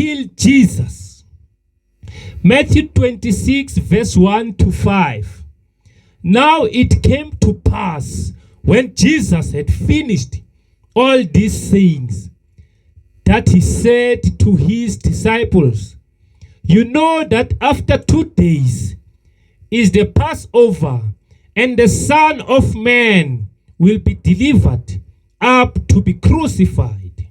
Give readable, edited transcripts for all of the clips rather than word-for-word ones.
kill Jesus. Matthew 26, verse 1 to 5. Now it came to pass, when Jesus had finished all these things, that he said to his disciples, "You know that after 2 days is the Passover, and the Son of Man will be delivered up to be crucified."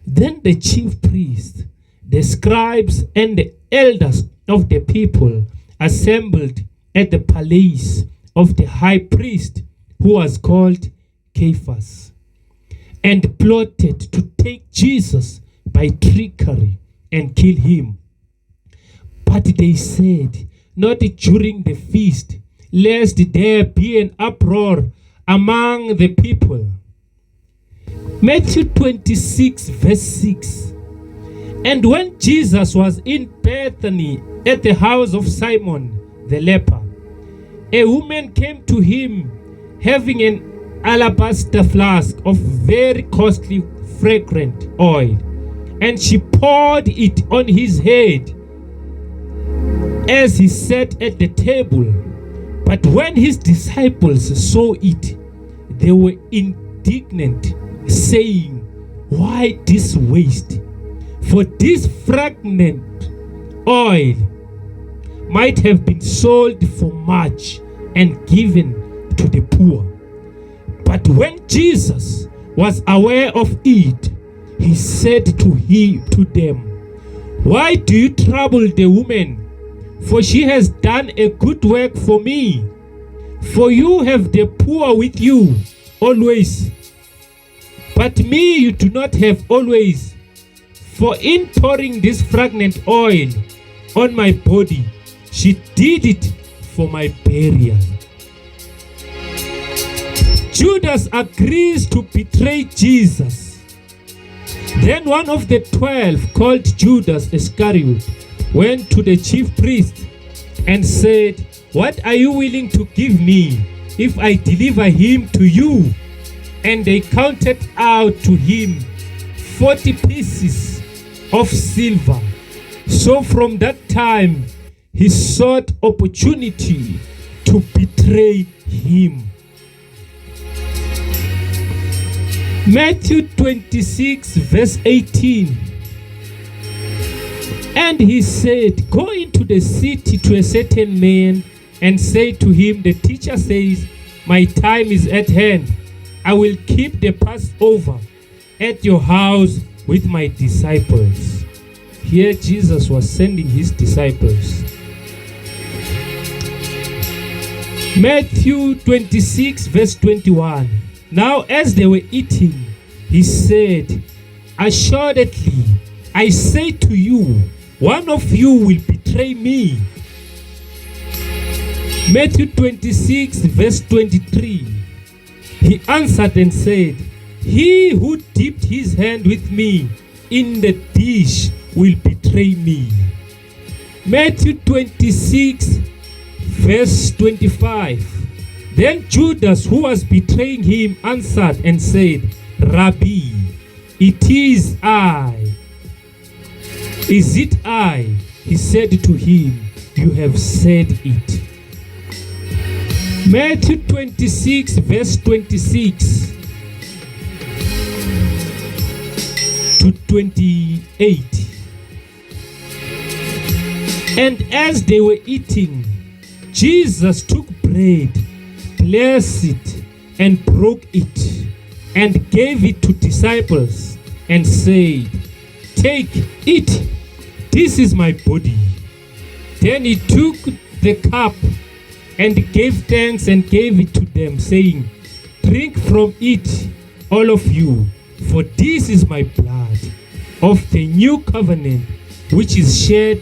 Then the chief priests, the scribes, and the elders of the people assembled at the palace of the high priest, who was called Caiaphas, and plotted to take Jesus by trickery and kill him. But they said, "Not during the feast, lest there be an uproar among the people." Matthew 26, verse 6. And when Jesus was in Bethany at the house of Simon the leper, a woman came to him having an alabaster flask of very costly fragrant oil, and she poured it on his head as he sat at the table. But when his disciples saw it, they were indignant, saying, "Why this waste? For this fragrant oil might have been sold for much and given to the poor." But when Jesus was aware of it, he said to them, "Why do you trouble the woman? For she has done a good work for me. For you have the poor with you always, but me you do not have always. For in pouring this fragrant oil on my body, she did it for my burial." Judas agrees to betray Jesus. Then one of the 12, called Judas Iscariot, went to the chief priest and said, "What are you willing to give me if I deliver him to you?" And they counted out to him 40 pieces of silver. So from that time he sought opportunity to betray him. Matthew 26, verse 18. And he said, "Go into the city to a certain man and say to him, the teacher says, my time is at hand. I will keep the Passover at your house with my disciples." Here Jesus was sending his disciples. Matthew 26, verse 21. Now as they were eating, he said, "Assuredly, I say to you, one of you will betray me." Matthew 26, verse 23. He answered and said, "He who dipped his hand with me in the dish will betray me." Matthew 26, verse 25. Then Judas, who was betraying him, answered and said, "Rabbi, it is I." "Is it I?" He said to him, "You have said it." Matthew 26, verse 26 to 28. And as they were eating, Jesus took bread, blessed it, and broke it, and gave it to disciples, and said, "Take, eat, this is my body." Then he took the cup and gave thanks and gave it to them, saying, "Drink from it, all of you, for this is my blood of the new covenant, which is shed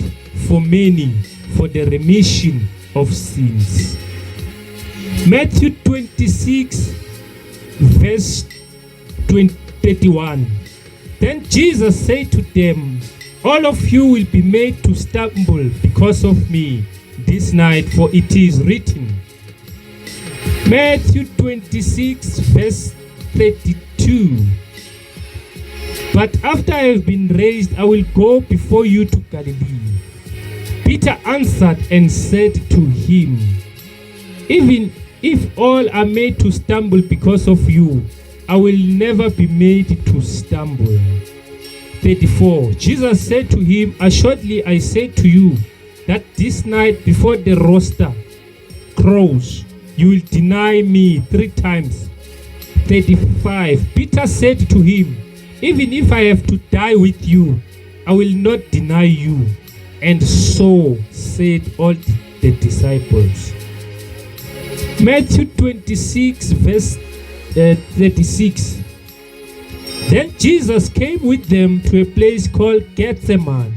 for many for the remission of sins." Matthew 26, verse 31. Then Jesus said to them, "All of you will be made to stumble because of me this night, for it is written." Matthew 26, verse 32. But after I have been raised, I will go before you to Galilee. Peter answered and said to him, even if all are made to stumble because of you, I will never be made to stumble. 34. Jesus said to him, assuredly I say to you, that this night before the rooster crows, you will deny me 3 times. 35. Peter said to him, even if I have to die with you, I will not deny you. And so said all the disciples. Matthew 26 verse 36. Then Jesus came with them to a place called Gethsemane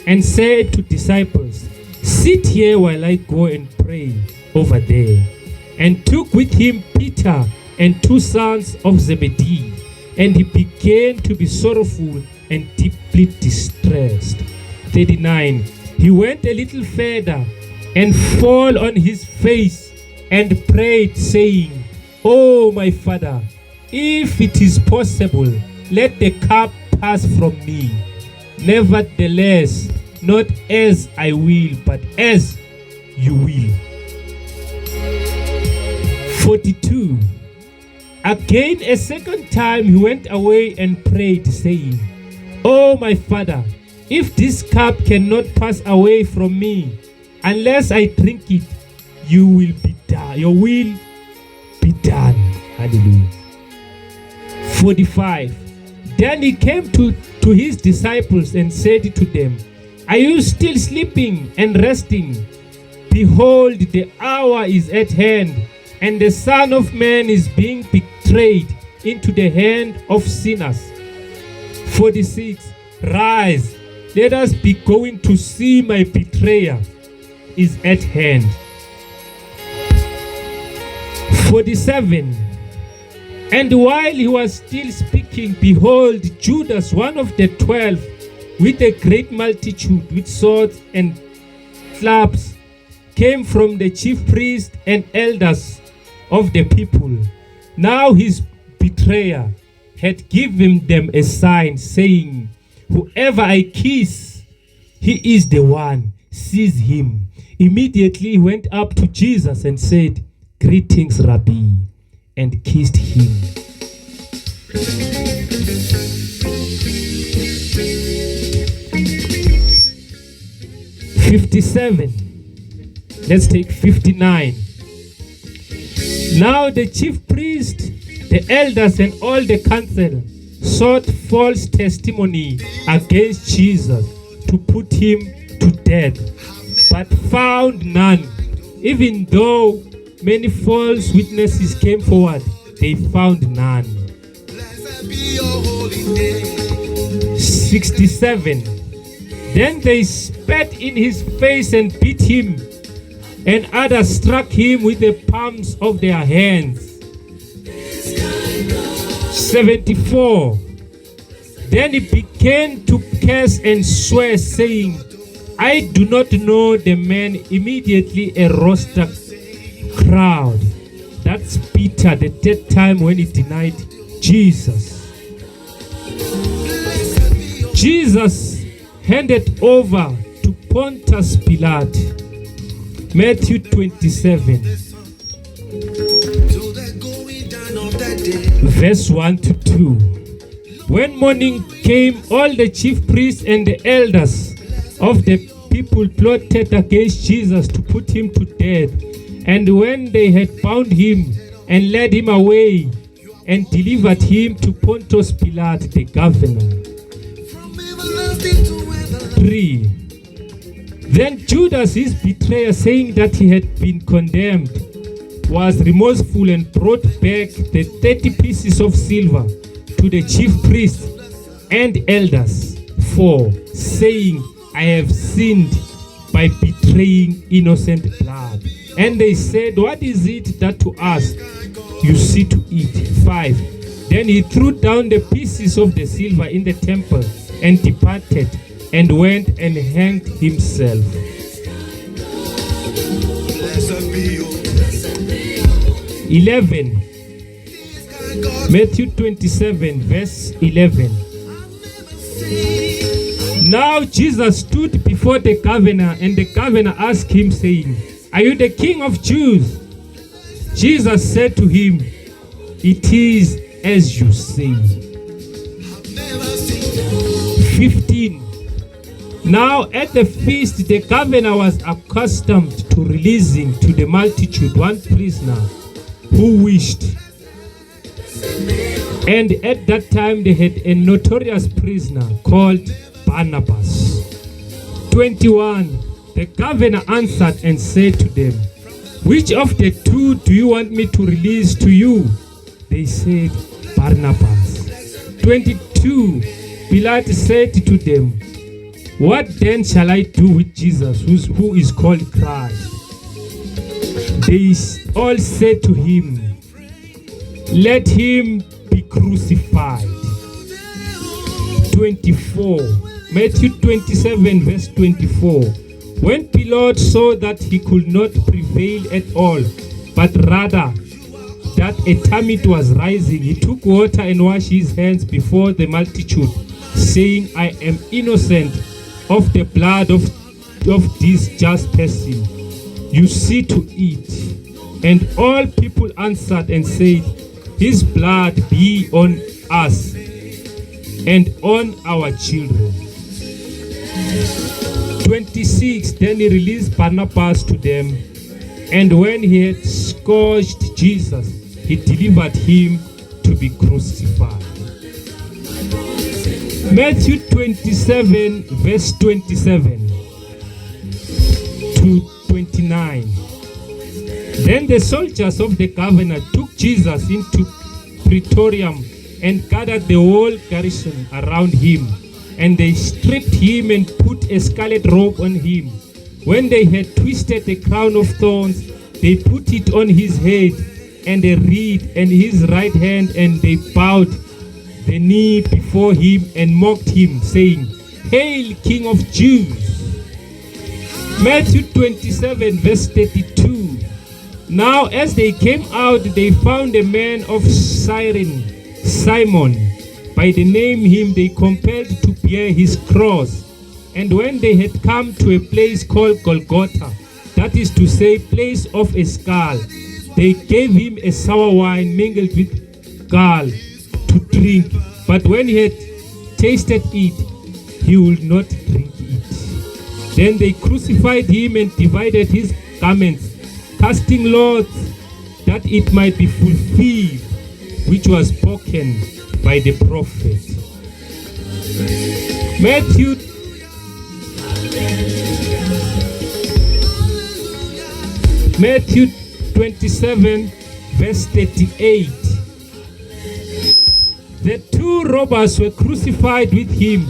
and said to disciples, sit here while I go and pray over there. And took with him Peter and 2 sons of Zebedee, and he began to be sorrowful and deeply distressed. 39. He went a little further and fell on his face and prayed, saying, oh my Father, if it is possible, let the cup pass from me. Nevertheless, not as I will, but as you will. 42. Again a second time he went away and prayed, saying, oh my Father, if this cup cannot pass away from me, unless I drink it, your will be done. Hallelujah. 45. Then he came to his disciples and said to them, are you still sleeping and resting? Behold, the hour is at hand, and the Son of Man is being betrayed into the hand of sinners. 46. Rise, let us be going to see, my betrayer is at hand. 47. And while he was still speaking, behold, Judas, one of the 12, with a great multitude, with swords and clubs, came from the chief priests and elders of the people. Now his betrayer had given them a sign, saying, whoever I kiss, he is the one, seize him. Immediately he went up to Jesus and said, greetings, Rabbi, and kissed him. 57. Let's take 59. Now the chief priest, the elders, and all the council sought false testimony against Jesus to put him to death, but found none. Even though many false witnesses came forward, they found none. 67. Then they spat in his face and beat him, and others struck him with the palms of their hands. 74. Then he began to curse and swear, saying, I do not know the man. Immediately a roster crowd. That's Peter, the 3rd time when he denied Jesus. Jesus handed over to Pontius Pilate. Matthew 27, verse 1 to 2. When morning came, all the chief priests and the elders of the people plotted against Jesus to put him to death. And when they had bound him and led him away and delivered him to Pontius Pilate, the governor. 3. Then Judas, his betrayer, saying that he had been condemned, was remorseful and brought back the 30 pieces of silver to the chief priests and elders. 4. Saying, I have sinned by betraying innocent blood. And they said, what is it that to us you see to eat? 5. Then he threw down the pieces of the silver in the temple and departed and went and hanged himself. 11. Matthew 27, verse 11. Now Jesus stood before the governor, and the governor asked him, saying, "Are you the king of Jews?" Jesus said to him, "It is as you say." 15. Now at the feast, the governor was accustomed to releasing to the multitude one prisoner who wished. And at that time they had a notorious prisoner called Barnabas. 21. The governor answered and said to them, "Which of the two do you want me to release to you?" They said, "Barnabas." 22. Pilate said to them, "What then shall I do with Jesus, who is called Christ?" They all said to him, "Let him be crucified." 24. Matthew 27 verse 24. When Pilate saw that he could not prevail at all, but rather that a tumult was rising, he took water and washed his hands before the multitude, saying, "I am innocent of the blood of this just person. You see to it." And all people answered and said, "His blood be on us and on our children." 26. Then he released Barnabas to them, and when he had scourged Jesus, he delivered him to be crucified. Matthew 27 verse 27 to 29. Then the soldiers of the governor took Jesus into Praetorium and gathered the whole garrison around him, and they stripped him and put a scarlet robe on him. When they had twisted a crown of thorns, they put it on his head, and a reed in his right hand, and they bowed the knee before him and mocked him, saying, "Hail, King of Jews!" Matthew 27 verse 32. Now as they came out, they found a man of Cyrene, Simon by the name. Him they compelled to bear his cross. And when they had come to a place called Golgotha, that is to say, place of a skull, they gave him a sour wine mingled with gall to drink. But when he had tasted it, he would not drink it. Then they crucified him and divided his garments, casting lots, that it might be fulfilled which was spoken by the prophet. Matthew 27 verse 38. The two robbers were crucified with him,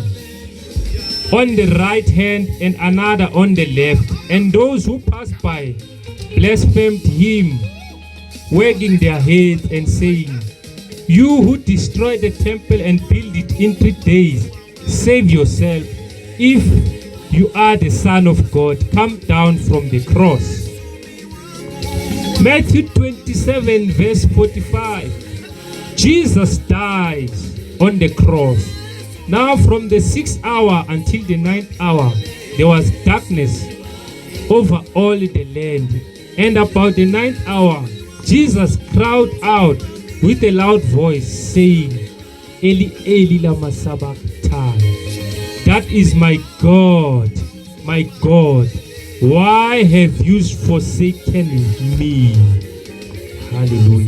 on the right hand and another on the left, and those who passed by blasphemed him, wagging their heads and saying, "You who destroy the temple and build it in 3 days, save yourself. If you are the Son of God, come down from the cross." Matthew 27 verse 45. Jesus dies on the cross. Now from the 6th hour until the 9th hour, there was darkness over all the land. And about the 9th hour, Jesus cried out with a loud voice, saying, "Eli, Eli, lama sabachthani." That is, my God, why have you forsaken me? Hallelujah.